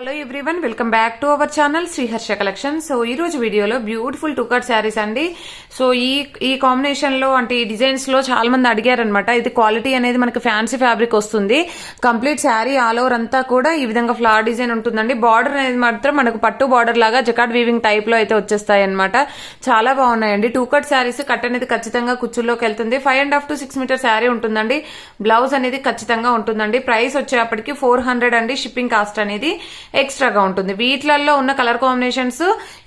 Hello everyone, welcome back to our channel Sriharsha collection. So ఈ రోజు వీడియోలో బ్యూటిఫుల్ టూ కట్ శారీస్ అండి. సో ఈ కాంబినేషన్ లో అంటే ఈ డిజైన్స్ లో చాలా మంది అడిగారనమాట. ఇది క్వాలిటీ అనేది మనకి ఫ్యాన్సీ ఫ్యాబ్రిక్ వస్తుంది. కంప్లీట్ శారీ ఆల్ ఓవర్ అంతా కూడా ఈ విధంగా ఫ్లవర్ డిజైన్ ఉంటుందండి. బార్డర్ అనేది మాత్రం మనకు పట్టు బార్డర్ లాగా జకార్డ్ వీవింగ్ టైప్ లో అయితే వచ్చేస్తాయి అనమాట. చాలా బాగున్నాయండి. Two cut saris. కట్ అనేది ఖచ్చితంగా కుచ్చుల్లోకి వెళ్తుంది. 5.5 to 6 మీటర్ శారీ ఉంటుందండి. బ్లౌజ్ అనేది ఖచ్చితంగా ఉంటుందండి. ప్రైస్ వచ్చేప్పటికి 400 అండి. షిప్పింగ్ కాస్ట్ అనేది ఎక్స్ట్రాగా ఉంటుంది. వీటిలలో ఉన్న కలర్ కాంబినేషన్స్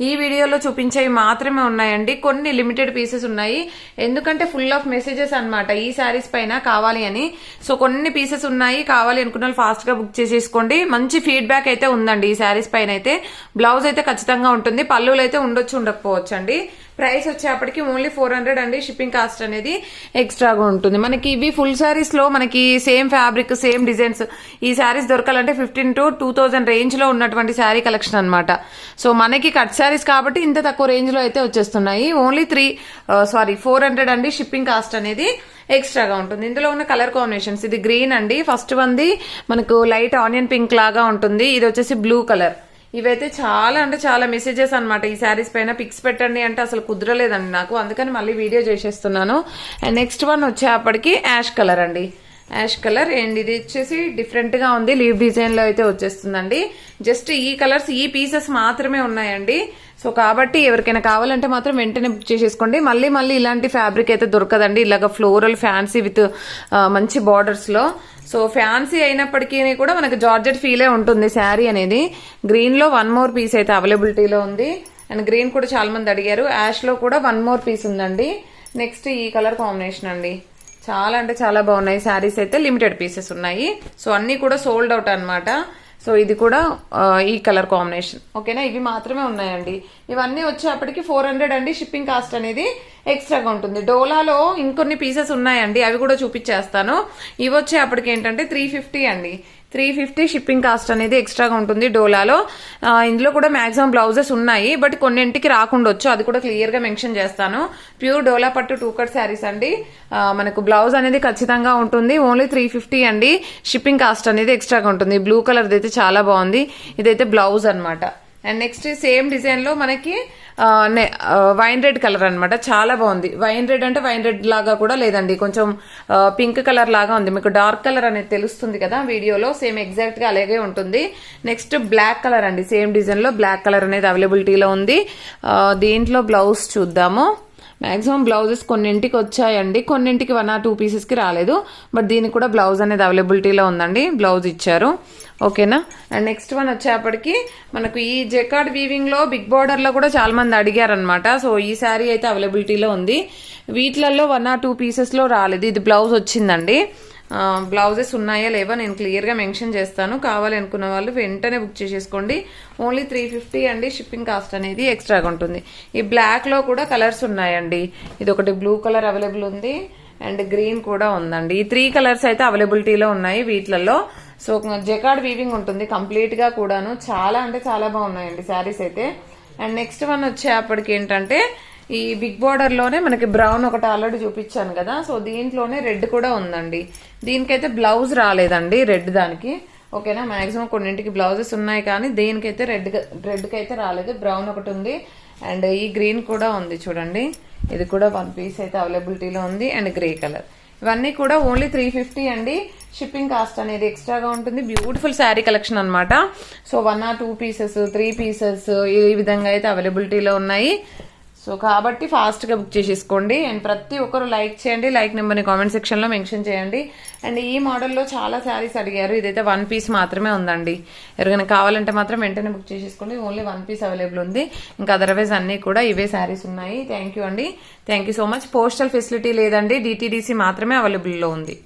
ఈ వీడియోలో చూపించేవి మాత్రమే ఉన్నాయండి. కొన్ని లిమిటెడ్ పీసెస్ ఉన్నాయి. ఎందుకంటే ఫుల్ ఆఫ్ మెసేజెస్ అన్నమాట ఈ శారీస్ పైన కావాలి అని. సో కొన్ని పీసెస్ ఉన్నాయి. కావాలి అనుకున్న వాళ్ళు ఫాస్ట్ గా బుక్ చేసేసుకోండి. మంచి ఫీడ్బ్యాక్ అయితే ఉందండి ఈ శారీస్ పైన అయితే. బ్లౌజ్ అయితే ఖచ్చితంగా ఉంటుంది. పళ్ళులు అయితే ఉండొచ్చు ఉండకపోవచ్చు అండి. ప్రైస్ వచ్చేప్పటికి ఓన్లీ 400 అండి. షిప్పింగ్ కాస్ట్ అనేది ఎక్స్ట్రాగా ఉంటుంది. మనకి ఇవి ఫుల్ శారీస్ లో మనకి సేమ్ ఫ్యాబ్రిక్ సేమ్ డిజైన్స్ ఈ శారీస్ దొరకాలంటే 15 to 2000 రేంజ్ లో ఉన్నటువంటి శారీ కలెక్షన్ అనమాట. సో మనకి కట్ శారీస్ కాబట్టి ఇంత తక్కువ రేంజ్ లో అయితే వచ్చేస్తున్నాయి. ఓన్లీ 400 అండి. షిప్పింగ్ కాస్ట్ అనేది ఎక్స్ట్రాగా ఉంటుంది. ఇందులో ఉన్న కలర్ కాంబినేషన్స్ ఇది గ్రీన్ అండి. ఫస్ట్ వన్ది మనకు లైట్ ఆనియన్ పింక్ లాగా ఉంటుంది. ఇది వచ్చేసి బ్లూ కలర్. ఇవైతే చాలా అంటే చాలా మెసేజెస్ అనమాట ఈ శారీస్ పైన. పిక్స్ పెట్టండి అంటే అసలు కుదరలేదండి నాకు, అందుకని మళ్ళీ వీడియో చేసేస్తున్నాను. అండ్ నెక్స్ట్ వన్ వచ్చేప్పటికి యాష్ కలర్ అండి. యాష్ కలర్ అండ్ ఇది వచ్చేసి డిఫరెంట్ గా ఉంది. లీవ్ డిజైన్ లో అయితే వచ్చేస్తుందండి. జస్ట్ ఈ కలర్స్ ఈ పీసెస్ మాత్రమే ఉన్నాయండి. సో కాబట్టి ఎవరికైనా కావాలంటే మాత్రం వెంటనే బుక్ చేసేసుకోండి. మళ్ళీ ఇలాంటి ఫ్యాబ్రిక్ అయితే దొరకదండి. ఇలాగ ఫ్లోరల్ ఫ్యాన్సీ విత్ మంచి బార్డర్స్ లో. సో ఫ్యాన్సీ అయినప్పటికీ కూడా మనకి జార్జెట్ ఫీలే ఉంటుంది శారీ అనేది. గ్రీన్ లో 1 more పీస్ అయితే అవైలబిలిటీలో ఉంది. అండ్ గ్రీన్ కూడా చాలా మంది అడిగారు. యాష్ లో కూడా 1 more పీస్ ఉందండి. నెక్స్ట్ ఈ కలర్ కాంబినేషన్ అండి. చాలా అంటే చాలా బాగున్నాయి శారీస్ అయితే. లిమిటెడ్ పీసెస్ ఉన్నాయి. సో అన్ని కూడా సోల్డ్ అవుట్ అనమాట. సో ఇది కూడా ఈ కలర్ కాంబినేషన్. ఓకేనా, ఇవి మాత్రమే ఉన్నాయండి. ఇవన్నీ వచ్చేప్పటికి 400 అండి. షిప్పింగ్ కాస్ట్ అనేది ఎక్స్ట్రాగా ఉంటుంది. డోలాలో ఇంకొన్ని పీసెస్ ఉన్నాయండి, అవి కూడా చూపించేస్తాను. ఇవి వచ్చేప్పటికి ఏంటంటే 350 అండి. 350 షిప్పింగ్ కాస్ట్ అనేది ఎక్స్ట్రాగా ఉంటుంది డోలాలో. ఇందులో కూడా మాక్సిమం బ్లౌజెస్ ఉన్నాయి, బట్ కొన్నింటికి రాకుండొచ్చు. అది కూడా క్లియర్ గా మెన్షన్ చేస్తాను. ప్యూర్ డోలా పట్టు టూ కట్ శారీస్ అండి. మనకు బ్లౌజ్ అనేది ఖచ్చితంగా ఉంటుంది. ఓన్లీ 350 అండి. షిప్పింగ్ కాస్ట్ అనేది ఎక్స్ట్రాగా ఉంటుంది. బ్లూ కలర్ అయితే చాలా బాగుంది. ఇదైతే బ్లౌజ్ అనమాట. అండ్ నెక్స్ట్ సేమ్ డిజైన్ లో మనకి వైన్ రెడ్ కలర్ అనమాట. చాలా బాగుంది. వైన్ రెడ్ అంటే వైన్ రెడ్ లాగా కూడా లేదండి, కొంచెం పింక్ కలర్ లాగా ఉంది. మీకు డార్క్ కలర్ అనేది తెలుస్తుంది కదా వీడియోలో, సేమ్ ఎగ్జాక్ట్ గా అలాగే ఉంటుంది. నెక్స్ట్ బ్లాక్ కలర్ అండి. సేమ్ డిజైన్ లో బ్లాక్ కలర్ అనేది అవైలబిలిటీలో ఉంది. దీంట్లో బ్లౌజ్ చూద్దాము. మాక్సిమం బ్లౌజెస్ కొన్నింటికి వచ్చాయండి, కొన్నింటికి 1 or 2 పీసెస్ కి రాలేదు. బట్ దీనికి కూడా బ్లౌజ్ అనేది అవైలబిలిటీలో ఉందండి. బ్లౌజ్ ఇచ్చారు. ఓకేనా. అండ్ నెక్స్ట్ వన్ వచ్చేప్పటికి మనకు ఈ జకార్డ్ వీవింగ్ లో బిగ్ బార్డర్ లో కూడా చాలా మంది అడిగారనమాట. సో ఈ శారీ అయితే అవైలబిలిటీలో ఉంది. వీటిలలో 1 or 2 పీసెస్ లో రాలేదు. ఇది బ్లౌజ్ వచ్చిందండి. బ్లౌజెస్ ఉన్నాయా లేవా నేను క్లియర్ గా మెన్షన్ చేస్తాను. కావాలి అనుకున్న వాళ్ళు వెంటనే బుక్ చేసేసుకోండి. ఓన్లీ 350 అండి. షిప్పింగ్ కాస్ట్ అనేది ఎక్స్ట్రాగా ఉంటుంది. ఈ బ్లాక్ లో కూడా కలర్స్ ఉన్నాయండి. ఇది ఒకటి బ్లూ కలర్ అవైలబుల్ ఉంది అండ్ గ్రీన్ కూడా ఉందండి. ఈ 3 కలర్స్ అయితే అవైలబిలిటీలో ఉన్నాయి వీటిలలో. సో జకార్డ్ వీవింగ్ ఉంటుంది కంప్లీట్ గా కూడాను. చాలా అంటే చాలా బాగున్నాయండి శారీస్ అయితే. అండ్ నెక్స్ట్ వన్ వచ్చేప్పటికి ఏంటంటే ఈ బిగ్ బార్డర్ లోనే మనకి బ్రౌన్ ఒకటి ఆల్రెడీ చూపించాను కదా. సో దీంట్లోనే రెడ్ కూడా ఉందండి. దీనికైతే బ్లౌజ్ రాలేదండి రెడ్ దానికి. ఓకేనా, మాక్సిమం కొన్నింటికి బ్లౌజెస్ ఉన్నాయి కానీ దీనికైతే రెడ్ కి అయితే రాలేదు. బ్రౌన్ ఒకటి ఉంది అండ్ ఈ గ్రీన్ కూడా ఉంది చూడండి. ఇది కూడా 1 పీస్ అయితే అవైలబిలిటీలో ఉంది. And grey colour. ఇవన్నీ కూడా ఓన్లీ 350 అండి. షిప్పింగ్ కాస్ట్ అనేది ఎక్స్ట్రాగా ఉంటుంది. బ్యూటిఫుల్ శారీ కలెక్షన్ అనమాట. సో 1 or 2 పీసెస్ 3 పీసెస్ ఈ విధంగా అయితే అవైలబిలిటీలో ఉన్నాయి. సో కాబట్టి ఫాస్ట్ గా బుక్ చేసేసుకోండి. అండ్ ప్రతి ఒక్కరు లైక్ చేయండి. లైక్ నెంబర్ని కామెంట్ సెక్షన్ లో మెన్షన్ చేయండి. అండ్ ఈ మోడల్లో చాలా శారీస్ అడిగారు. ఇదైతే 1 పీస్ మాత్రమే ఉందండి. ఎవరికైనా కావాలంటే మాత్రం వెంటనే బుక్ చేసేసుకోండి. ఓన్లీ 1 పీస్ అవైలబుల్ ఉంది. ఇంకా అదర్వైజ్ అన్ని కూడా ఇవే శారీస్ ఉన్నాయి. థ్యాంక్ యూ అండి. Thank you so much. Postal facility లేదండి. DTDC మాత్రమే అవైలబుల్లో ఉంది.